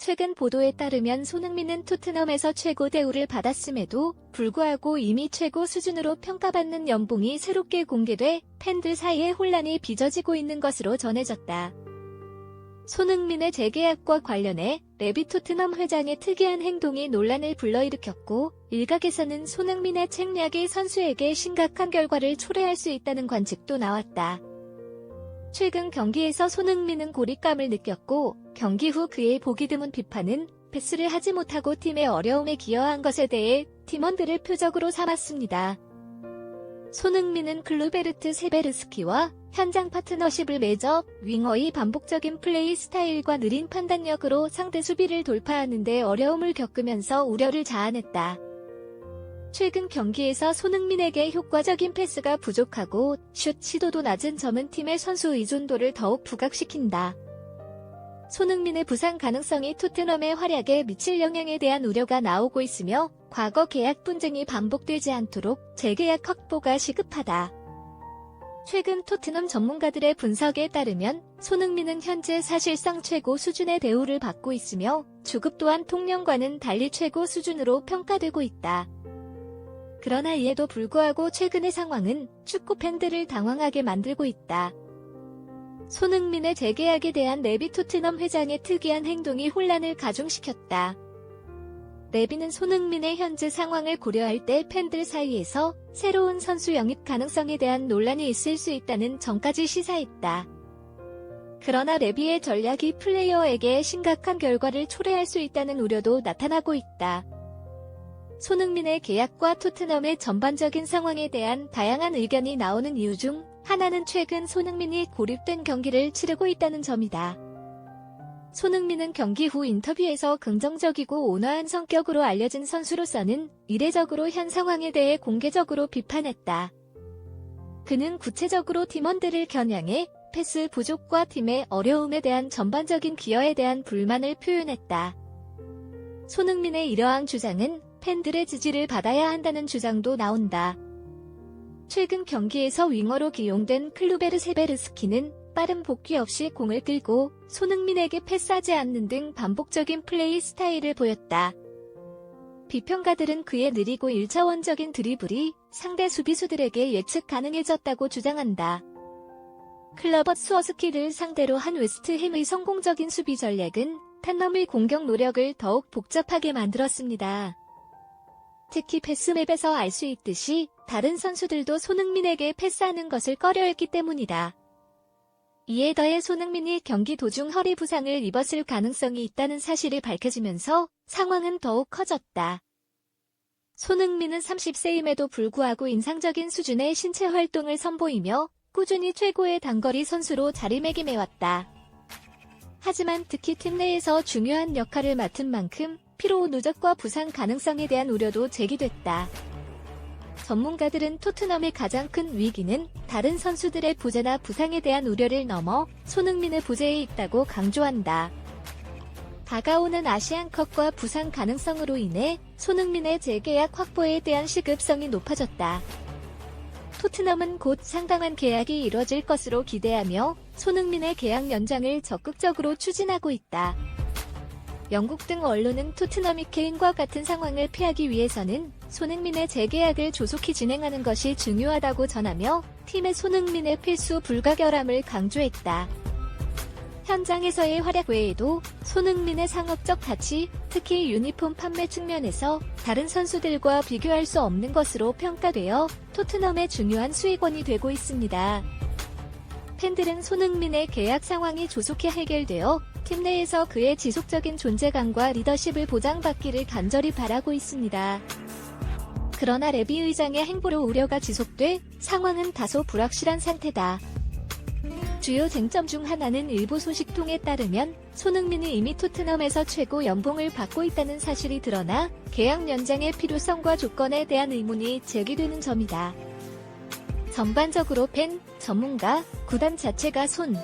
최근 보도에 따르면 손흥민은 토트넘에서 최고 대우를 받았음에도 불구하고 이미 최고 수준으로 평가받는 연봉이 새롭게 공개돼 팬들 사이에 혼란이 빚어지고 있는 것으로 전해졌다. 손흥민의 재계약과 관련해 레비 토트넘 회장의 특이한 행동이 논란을 불러일으켰고, 일각에서는 손흥민의 책략이 선수에게 심각한 결과를 초래할 수 있다는 관측도 나왔다. 최근 경기에서 손흥민은 고립감을 느꼈고, 경기 후 그의 보기 드문 비판은 패스를 하지 못하고 팀의 어려움에 기여한 것에 대해 팀원들을 표적으로 삼았습니다. 손흥민은 클루베르트 세베르스키와 현장 파트너십을 맺어 윙어의 반복적인 플레이 스타일과 느린 판단력으로 상대 수비를 돌파하는 데 어려움을 겪으면서 우려를 자아냈다. 최근 경기에서 손흥민에게 효과적인 패스가 부족하고 슛 시도도 낮은 점은 팀의 선수 의존도를 더욱 부각시킨다. 손흥민의 부상 가능성이 토트넘의 활약에 미칠 영향에 대한 우려가 나오고 있으며, 과거 계약 분쟁이 반복되지 않도록 재계약 확보가 시급하다. 최근 토트넘 전문가들의 분석에 따르면 손흥민은 현재 사실상 최고 수준의 대우를 받고 있으며, 주급 또한 통령과는 달리 최고 수준으로 평가되고 있다. 그러나 이에도 불구하고 최근의 상황은 축구 팬들을 당황하게 만들고 있다. 손흥민의 재계약에 대한 레비 토트넘 회장의 특이한 행동이 혼란을 가중시켰다. 레비는 손흥민의 현재 상황을 고려할 때 팬들 사이에서 새로운 선수 영입 가능성에 대한 논란이 있을 수 있다는 점까지 시사했다. 그러나 레비의 전략이 플레이어에게 심각한 결과를 초래할 수 있다는 우려도 나타나고 있다. 손흥민의 계약과 토트넘의 전반적인 상황에 대한 다양한 의견이 나오는 이유 중 하나는 최근 손흥민이 고립된 경기를 치르고 있다는 점이다. 손흥민은 경기 후 인터뷰에서 긍정적이고 온화한 성격으로 알려진 선수로서는 이례적으로 현 상황에 대해 공개적으로 비판했다. 그는 구체적으로 팀원들을 겨냥해 패스 부족과 팀의 어려움에 대한 전반적인 기여에 대한 불만을 표현했다. 손흥민의 이러한 주장은 팬들의 지지를 받아야 한다는 주장도 나온다. 최근 경기에서 윙어로 기용된 클루베르 세베르스키는 빠른 복귀 없이 공을 끌고 손흥민에게 패스하지 않는 등 반복적인 플레이 스타일을 보였다. 비평가들은 그의 느리고 1차원적인 드리블이 상대 수비수들에게 예측 가능해졌다고 주장한다. 클러버 스워스키를 상대로 한 웨스트햄의 성공적인 수비 전략은 탄넘의 공격 노력을 더욱 복잡하게 만들었습니다. 특히 패스맵에서 알 수 있듯이 다른 선수들도 손흥민에게 패스하는 것을 꺼려했기 때문이다. 이에 더해 손흥민이 경기 도중 허리 부상을 입었을 가능성이 있다는 사실이 밝혀지면서 상황은 더욱 커졌다. 손흥민은 30세임에도 불구하고 인상적인 수준의 신체 활동을 선보이며 꾸준히 최고의 단거리 선수로 자리매김해왔다. 하지만 특히 팀 내에서 중요한 역할을 맡은 만큼 피로 누적과 부상 가능성에 대한 우려도 제기됐다. 전문가들은 토트넘의 가장 큰 위기는 다른 선수들의 부재나 부상에 대한 우려를 넘어 손흥민의 부재에 있다고 강조한다. 다가오는 아시안컵과 부상 가능성으로 인해 손흥민의 재계약 확보에 대한 시급성이 높아졌다. 토트넘은 곧 상당한 계약이 이뤄질 것으로 기대하며 손흥민의 계약 연장을 적극적으로 추진하고 있다. 영국 등 언론은 토트넘이 케인과 같은 상황을 피하기 위해서는 손흥민의 재계약을 조속히 진행하는 것이 중요하다고 전하며 팀의 손흥민의 필수 불가결함을 강조했다. 현장에서의 활약 외에도 손흥민의 상업적 가치, 특히 유니폼 판매 측면에서 다른 선수들과 비교할 수 없는 것으로 평가되어 토트넘의 중요한 수익원이 되고 있습니다. 팬들은 손흥민의 계약 상황이 조속히 해결되어 팀 내에서 그의 지속적인 존재감과 리더십을 보장받기를 간절히 바라고 있습니다. 그러나 레비 의장의 행보로 우려가 지속돼 상황은 다소 불확실한 상태다. 주요 쟁점 중 하나는 일부 소식통에 따르면 손흥민이 이미 토트넘에서 최고 연봉을 받고 있다는 사실이 드러나 계약 연장의 필요성과 조건에 대한 의문이 제기되는 점이다. 전반적으로 팬, 전문가, 구단 자체가 손